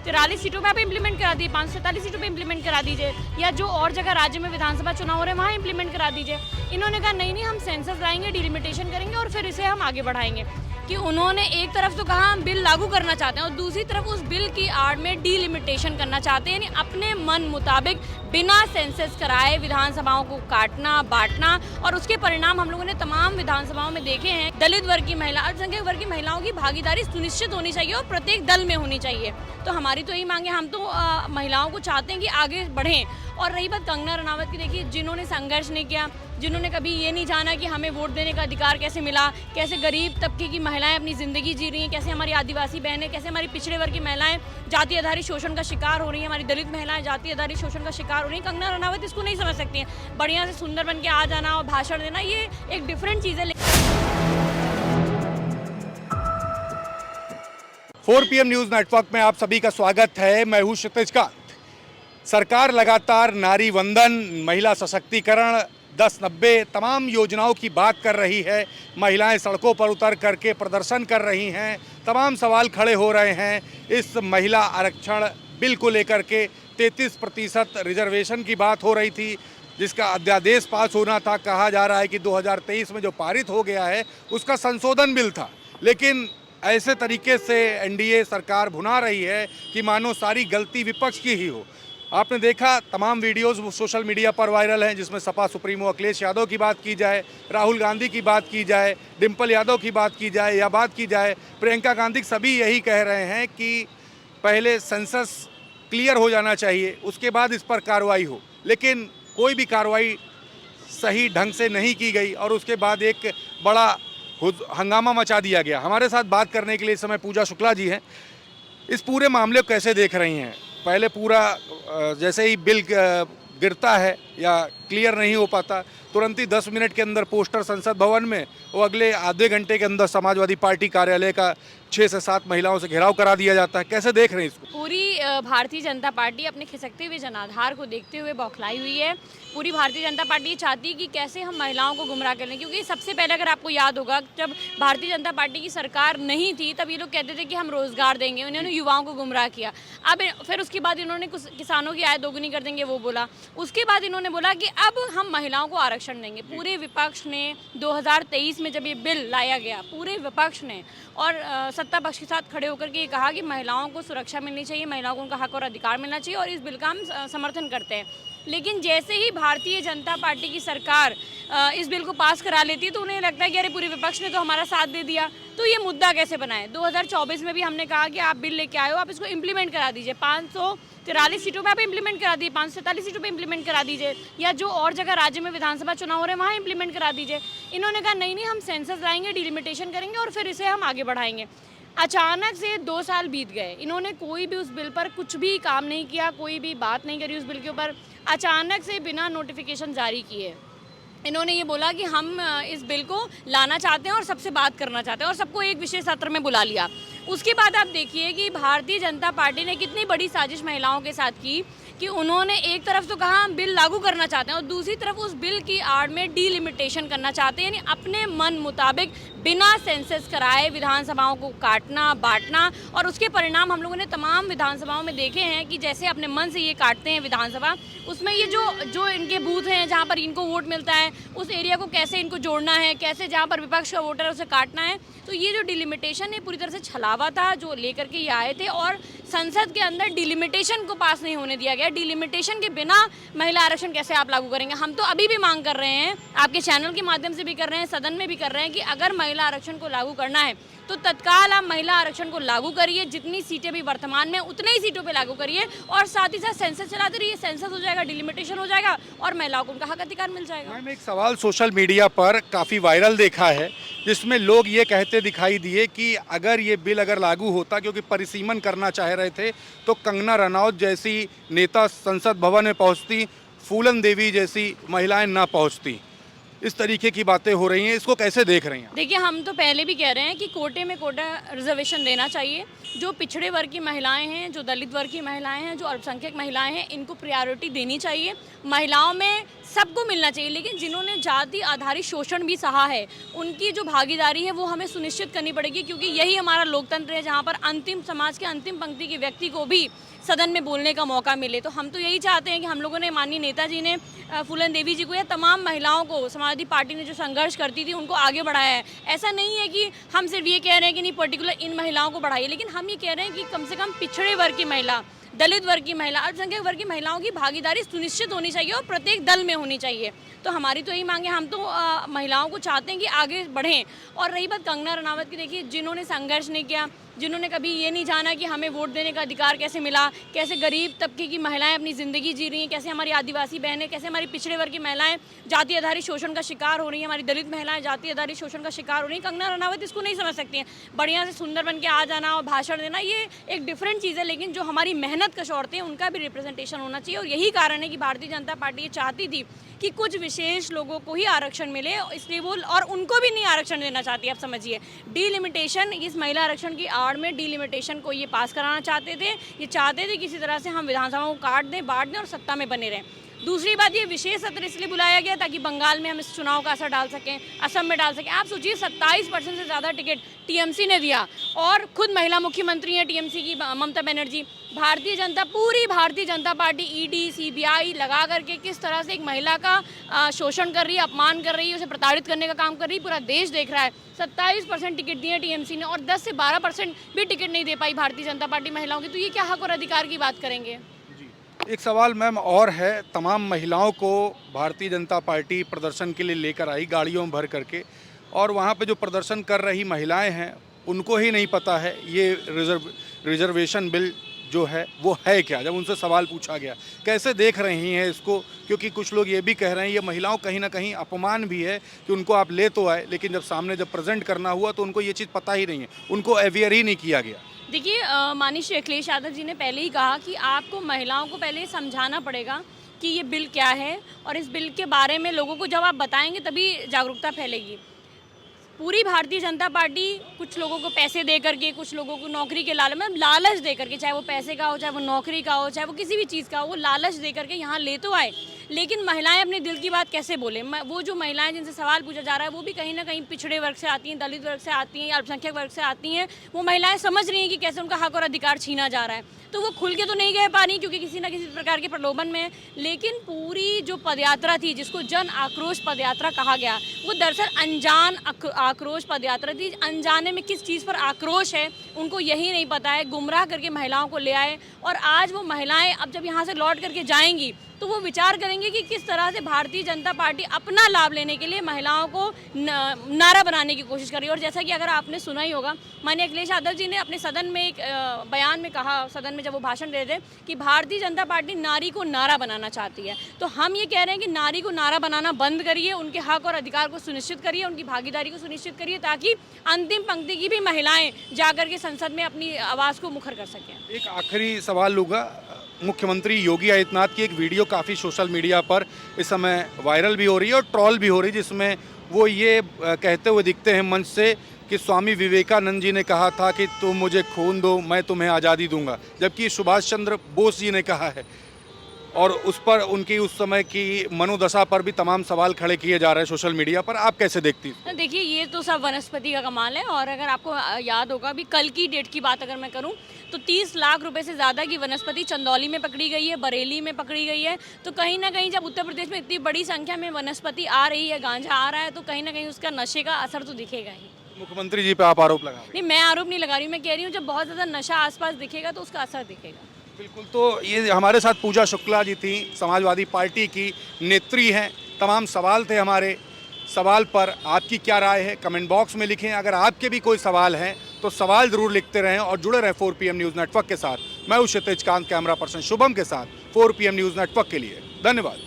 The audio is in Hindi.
43 सीटों में आप इम्प्लीमेंट करा दिए, 547 सीटों पे इम्प्लीमेंट करा दीजिए, या जो और जगह राज्य में विधानसभा चुनाव हो रहे हैं वहाँ इम्प्लीमेंट करा दीजिए। इन्होंने कहा नहीं हम सेंसस लाएंगे, डिलिमिटेशन करेंगे और फिर इसे हम आगे बढ़ाएंगे। कि उन्होंने एक तरफ तो कहा हम बिल लागू करना चाहते हैं और दूसरी तरफ उस बिल की आड़ में डिलिमिटेशन करना चाहते हैं, यानी अपने मन मुताबिक बिना सेंसस कराए विधानसभाओं को काटना बांटना। और उसके परिणाम हम लोगों ने तमाम विधानसभाओं में देखे हैं। दलित वर्ग की महिला, अल्पसंख्यक वर्ग की महिलाओं की भागीदारी सुनिश्चित होनी चाहिए और प्रत्येक दल में होनी चाहिए। तो हमारी तो यही मांगे, हम तो महिलाओं को चाहते हैं कि आगे बढ़ें। और रही बात कंगना रनावत की, देखिए जिन्होंने संघर्ष नहीं किया, जिन्होंने कभी ये नहीं जाना कि हमें वोट देने का अधिकार कैसे मिला, कैसे गरीब तबके की महिलाएं अपनी ज़िंदगी जी रही हैं, कैसे हमारी आदिवासी बहनें, कैसे हमारी पिछड़े वर्ग की महिलाएं जाति आधारित शोषण का शिकार हो रही हैं, हमारी दलित महिलाएं जाति आधारित शोषण का शिकार हो रही हैं। कंगना रनावत इसको नहीं समझ सकती हैं। बढ़िया से सुंदर बन के आ जाना और भाषण देना ये एक डिफरेंट चीज़ है। 4 PM न्यूज़ नेटवर्क में आप सभी का स्वागत है। मैं हूँ क्षितिज कांत। सरकार लगातार नारी वंदन, महिला सशक्तिकरण, 10-90 तमाम योजनाओं की बात कर रही है। महिलाएं सड़कों पर उतर करके प्रदर्शन कर रही हैं। तमाम सवाल खड़े हो रहे हैं इस महिला आरक्षण बिल को लेकर के। 33% रिजर्वेशन की बात हो रही थी, जिसका अध्यादेश पास होना था। कहा जा रहा है कि 2023 में जो पारित हो गया है उसका संशोधन बिल था, लेकिन ऐसे तरीके से एनडीए सरकार भुना रही है कि मानो सारी गलती विपक्ष की ही हो। आपने देखा तमाम वीडियोस सोशल मीडिया पर वायरल हैं, जिसमें सपा सुप्रीमो अखिलेश यादव की बात की जाए, राहुल गांधी की बात की जाए, डिम्पल यादव की बात की जाए या बात की जाए प्रियंका गांधी, सभी यही कह रहे हैं कि पहले सेंसस क्लियर हो जाना चाहिए, उसके बाद इस पर कार्रवाई हो। लेकिन कोई भी कार्रवाई सही ढंग से नहीं की गई और उसके बाद एक बड़ा हंगामा मचा दिया गया। हमारे साथ बात करने के लिए इस समय पूजा शुक्ला जी हैं। इस पूरे मामले को कैसे देख रही हैं? पहले पूरा जैसे ही बिल गिरता है या क्लियर नहीं हो पाता, तुरंत ही 10 मिनट के अंदर पोस्टर संसद भवन में, वो अगले आधे घंटे के अंदर समाजवादी पार्टी कार्यालय का 6 से 7 महिलाओं से घेराव करा दिया जाता है। कैसे देख रहे हैं इसको? पूरी भारतीय जनता पार्टी अपने खिसकते हुए जनाधार को देखते हुए बौखलाई हुई है। पूरी भारतीय जनता पार्टी चाहती है कि कैसे हम महिलाओं को गुमराह कर लें, क्योंकि सबसे पहले अगर आपको याद होगा, जब भारतीय जनता पार्टी की सरकार नहीं थी तब ये लोग कहते थे कि हम रोजगार देंगे, उन्होंने युवाओं को गुमराह किया। अब फिर उसके बाद इन्होंने कुछ किसानों की आय दोगुनी कर देंगे वो बोला। उसके बाद इन्होंने बोला कि अब हम महिलाओं को आरक्षण देंगे। पूरे विपक्ष ने 2023 में जब ये बिल लाया गया, पूरे विपक्ष ने और सत्ता पक्ष के साथ खड़े होकर के ये कहा कि महिलाओं को सुरक्षा मिलनी चाहिए, महिलाओं को उनका हक और अधिकार मिलना चाहिए और इस बिल का हम समर्थन करते हैं। लेकिन जैसे ही भारतीय जनता पार्टी की सरकार इस बिल को पास करा लेती है तो उन्हें लगता है कि अरे पूरे विपक्ष ने तो हमारा साथ दे दिया, तो ये मुद्दा कैसे बनाए। 2024 में भी हमने कहा कि आप बिल लेके आए हो, आप इसको इम्प्लीमेंट करा दीजिए। 543 सीटों पे आप इम्प्लीमेंट करा दिए, 547 सीटों पे इम्प्लीमेंट करा दीजिए, या जो और जगह राज्य में विधानसभा चुनाव हो रहे हैं वहाँ इम्प्लीमेंट करा दीजिए। इन्होंने कहा नहीं हम सेंसस लाएंगे, डिलिमिटेशन करेंगे और फिर इसे हम आगे बढ़ाएंगे। अचानक से 2 साल बीत गए, इन्होंने कोई भी उस बिल पर कुछ भी काम नहीं किया, कोई भी बात नहीं करी उस बिल के ऊपर। अचानक से बिना नोटिफिकेशन जारी किए इन्होंने ये बोला कि हम इस बिल को लाना चाहते हैं और सबसे बात करना चाहते हैं और सबको एक विशेष सत्र में बुला लिया। उसके बाद आप देखिए कि भारतीय जनता पार्टी ने कितनी बड़ी साजिश महिलाओं के साथ की कि उन्होंने एक तरफ तो कहा हम बिल लागू करना चाहते हैं और दूसरी तरफ उस बिल की आड़ में डिलिमिटेशन करना चाहते हैं, यानी अपने मन मुताबिक बिना सेंसस कराए विधानसभाओं को काटना बांटना। और उसके परिणाम हम लोगों ने तमाम विधानसभाओं में देखे हैं कि जैसे अपने मन से ये काटते हैं विधानसभा, उसमें ये जो इनके बूथ हैं जहाँ पर इनको वोट मिलता है उस एरिया को कैसे इनको जोड़ना है, कैसे जहाँ पर विपक्ष का वोटर है उसे काटना है। तो ये जो डिलिमिटेशन है पूरी तरह से छलावा था जो लेकर के ये आए थे और संसद के अंदर डिलिमिटेशन को पास नहीं होने दिया गया। डिलिमिटेशन के बिना महिला आरक्षण कैसे आप लागू करेंगे? हम तो अभी भी मांग कर रहे हैं, आपके चैनल के माध्यम से भी कर रहे हैं, सदन में भी कर रहे हैं कि अगर महिला आरक्षण को लागू करना है तो तत्काल आप महिला आरक्षण को लागू करिए। जितनी सीटें भी वर्तमान में उतने ही सीटों पे लागू करिए और साथ ही साथ सेंसस चलाते रहिए। सेंसस हो जाएगा, डिलिमिटेशन हो जाएगा और महिलाओं को उनका हक अधिकार मिल जाएगा। मैम, एक सवाल सोशल मीडिया पर काफ़ी वायरल देखा है, जिसमें लोग ये कहते दिखाई दिए कि अगर ये बिल अगर लागू होता, क्योंकि परिसीमन करना चाह रहे थे, तो कंगना रनौत जैसी नेता संसद भवन में पहुँचती, फूलन देवी जैसी महिलाएँ ना पहुँचती। इस तरीके की बातें हो रही हैं, इसको कैसे देख रही हैं? देखिए, हम तो पहले भी कह रहे हैं कि कोटे में कोटा रिजर्वेशन देना चाहिए। जो पिछड़े वर्ग की महिलाएं हैं, जो दलित वर्ग की महिलाएं हैं, जो अल्पसंख्यक महिलाएं हैं, इनको प्रायोरिटी देनी चाहिए। महिलाओं में सबको मिलना चाहिए, लेकिन जिन्होंने जाति आधारित शोषण भी सहा है, उनकी जो भागीदारी है वो हमें सुनिश्चित करनी पड़ेगी, क्योंकि यही हमारा लोकतंत्र है, जहाँ पर अंतिम समाज के अंतिम पंक्ति के व्यक्ति को भी सदन में बोलने का मौका मिले। तो हम तो यही चाहते हैं कि हम लोगों ने, माननीय नेताजी ने, फूलन देवी जी को या तमाम महिलाओं को, समाजवादी पार्टी ने जो संघर्ष करती थी उनको आगे बढ़ाया है। ऐसा नहीं है कि हम सिर्फ ये कह रहे हैं कि नहीं पर्टिकुलर इन महिलाओं को बढ़ाइए, लेकिन हम ये कह रहे हैं कि कम से कम पिछड़े वर्ग की महिला, दलित वर्ग की महिला, अल्पसंख्यक वर्ग की महिलाओं की भागीदारी सुनिश्चित होनी चाहिए और प्रत्येक दल में होनी चाहिए। तो हमारी तो यही मांग है, हम तो महिलाओं को चाहते हैं कि आगे बढ़ें। और रही बात कंगना रनावत की, देखिए, जिन्होंने संघर्ष नहीं किया, जिन्होंने कभी ये नहीं जाना कि हमें वोट देने का अधिकार कैसे मिला, कैसे गरीब तबके की महिलाएं अपनी ज़िंदगी जी रही हैं, कैसे हमारी आदिवासी बहनें, कैसे हमारी पिछड़े वर्ग की महिलाएं जाति आधारित शोषण का शिकार हो रही हैं, हमारी दलित महिलाएं जाति आधारित शोषण का शिकार हो रही हैं। कंगना रनावत इसको नहीं समझ सकती हैं। बढ़िया से सुंदर बन के आ जाना और भाषण देना, ये एक डिफरेंट चीज़ है, लेकिन जो हमारी मेहनत कश औरतें हैं उनका भी रिप्रेजेंटेशन होना चाहिए। और यही कारण है कि भारतीय जनता पार्टी ये चाहती थी कि कुछ विशेष लोगों को ही आरक्षण मिले, इसलिए वो, और उनको भी नहीं आरक्षण देना चाहती। आप समझिए, डीलिमिटेशन, इस महिला आरक्षण की आड़ में डीलिमिटेशन को ये पास कराना चाहते थे। ये चाहते थे किसी तरह से हम विधानसभा को काट दें, बांट दें और सत्ता में बने रहें। दूसरी बात, ये विशेष सत्र इसलिए बुलाया गया ताकि बंगाल में हम इस चुनाव का असर डाल सकें, असम में डाल सकें। आप सोचिए, 27% से ज़्यादा टिकट टीएमसी ने दिया, और खुद महिला मुख्यमंत्री हैं टीएमसी की, ममता बनर्जी। पूरी Bharatiya Janata party ED CBI लगा करके किस तरह से एक महिला का शोषण कर रही है, अपमान कर रही है, उसे प्रताड़ित करने का काम कर रही है, पूरा देश देख रहा है। 27% टिकट दिए टीएमसी ने, और 10 से 12% भी टिकट नहीं दे पाई भारतीय जनता पार्टी महिलाओं की। तो ये क्या हक और अधिकार की बात करेंगे? एक सवाल मैम और है, तमाम महिलाओं को भारतीय जनता पार्टी प्रदर्शन के लिए लेकर आई गाड़ियों में भर करके, और वहाँ पे जो प्रदर्शन कर रही महिलाएं हैं उनको ही नहीं पता है ये रिजर्वेशन बिल जो है वो है क्या। जब उनसे सवाल पूछा गया, कैसे देख रही हैं इसको, क्योंकि कुछ लोग ये भी कह रहे हैं ये महिलाओं कहीं ना कहीं अपमान भी है कि उनको आप ले तो आए, लेकिन जब सामने जब प्रेजेंट करना हुआ तो उनको ये चीज़ पता ही नहीं है, उनको अवेयर ही नहीं किया गया। देखिए, माननीय श्री अखिलेश यादव जी ने पहले ही कहा कि आपको महिलाओं को पहले समझाना पड़ेगा कि ये बिल क्या है, और इस बिल के बारे में लोगों को जब आप बताएंगे तभी जागरूकता फैलेगी। पूरी भारतीय जनता पार्टी कुछ लोगों को पैसे दे करके, कुछ लोगों को नौकरी के लालच दे करके, चाहे वो पैसे का हो, चाहे वो नौकरी का हो, चाहे वो किसी भी चीज़ का हो, वो लालच दे करके यहाँ ले तो आए, लेकिन महिलाएं अपने दिल की बात कैसे बोले। वो जो महिलाएं जिनसे सवाल पूछा जा रहा है वो भी कहीं ना कहीं पिछड़े वर्ग से आती हैं, दलित वर्ग से आती हैं, अल्पसंख्यक वर्ग से आती हैं। वो महिलाएं समझ रही हैं कि कैसे उनका हक और अधिकार छीना जा रहा है, तो वो खुल के तो नहीं कह पा रही क्योंकि किसी न किसी प्रकार के प्रलोभन में है। लेकिन पूरी जो पदयात्रा थी, जिसको जन आक्रोश पदयात्रा कहा गया, वो दरअसल अनजान आक्रोश पदयात्रा थी। अनजाने में किस चीज़ पर आक्रोश है उनको यही नहीं पता है, गुमराह करके महिलाओं को ले आए। और आज वो महिलाएं अब जब यहाँ से लौट करके जाएंगी तो वो विचार करेंगे कि किस तरह से भारतीय जनता पार्टी अपना लाभ लेने के लिए महिलाओं को नारा बनाने की कोशिश कर रही है। और जैसा कि अगर आपने सुना ही होगा, माननीय अखिलेश यादव जी ने अपने सदन में एक बयान में कहा, सदन में जब वो भाषण दे रहे थे, कि भारतीय जनता पार्टी नारी को नारा बनाना चाहती है। तो हम ये कह रहे हैं कि नारी को नारा बनाना बंद करिए, उनके हक और अधिकार को सुनिश्चित करिए, उनकी भागीदारी को सुनिश्चित करिए, ताकि अंतिम पंक्ति की भी महिलाएं जाकर के संसद में अपनी आवाज़ को मुखर कर सकें। एक आखिरी सवाल होगा, मुख्यमंत्री योगी आदित्यनाथ की एक वीडियो काफ़ी सोशल मीडिया पर इस समय वायरल भी हो रही है और ट्रोल भी हो रही है, जिसमें वो ये कहते हुए दिखते हैं मंच से कि स्वामी विवेकानंद जी ने कहा था कि तुम मुझे खून दो, मैं तुम्हें आज़ादी दूंगा, जबकि सुभाष चंद्र बोस जी ने कहा है। और उस पर, उनकी उस समय की मनोदशा पर भी तमाम सवाल खड़े किए जा रहे हैं सोशल मीडिया पर। आप कैसे देखती हैं? देखिए, ये तो सब वनस्पति का कमाल है। और अगर आपको याद होगा, भी कल की डेट की बात अगर मैं करूं तो 30 लाख रुपए से ज़्यादा की वनस्पति चंदौली में पकड़ी गई है, बरेली में पकड़ी गई है। तो कहीं ना कहीं जब उत्तर प्रदेश में इतनी बड़ी संख्या में वनस्पति आ रही है, गांजा आ रहा है, तो कहीं ना कहीं उसका नशे का असर तो दिखेगा ही। मुख्यमंत्री जी पे आप आरोप लगा रहे हैं? नहीं, मैं आरोप नहीं लगा रही हूँ, मैं कह रही हूँ जब बहुत ज़्यादा नशा आसपास दिखेगा तो उसका असर दिखेगा। बिल्कुल। तो ये हमारे साथ पूजा शुक्ला जी थी, समाजवादी पार्टी की नेत्री हैं। तमाम सवाल थे हमारे, सवाल पर आपकी क्या राय है कमेंट बॉक्स में लिखें। अगर आपके भी कोई सवाल हैं तो सवाल ज़रूर लिखते रहें और जुड़े रहें 4PM न्यूज़ नेटवर्क के साथ। मैं हूं क्षितिज कांत, कैमरा पर्सन शुभम के साथ 4PM न्यूज़ नेटवर्क के लिए। धन्यवाद।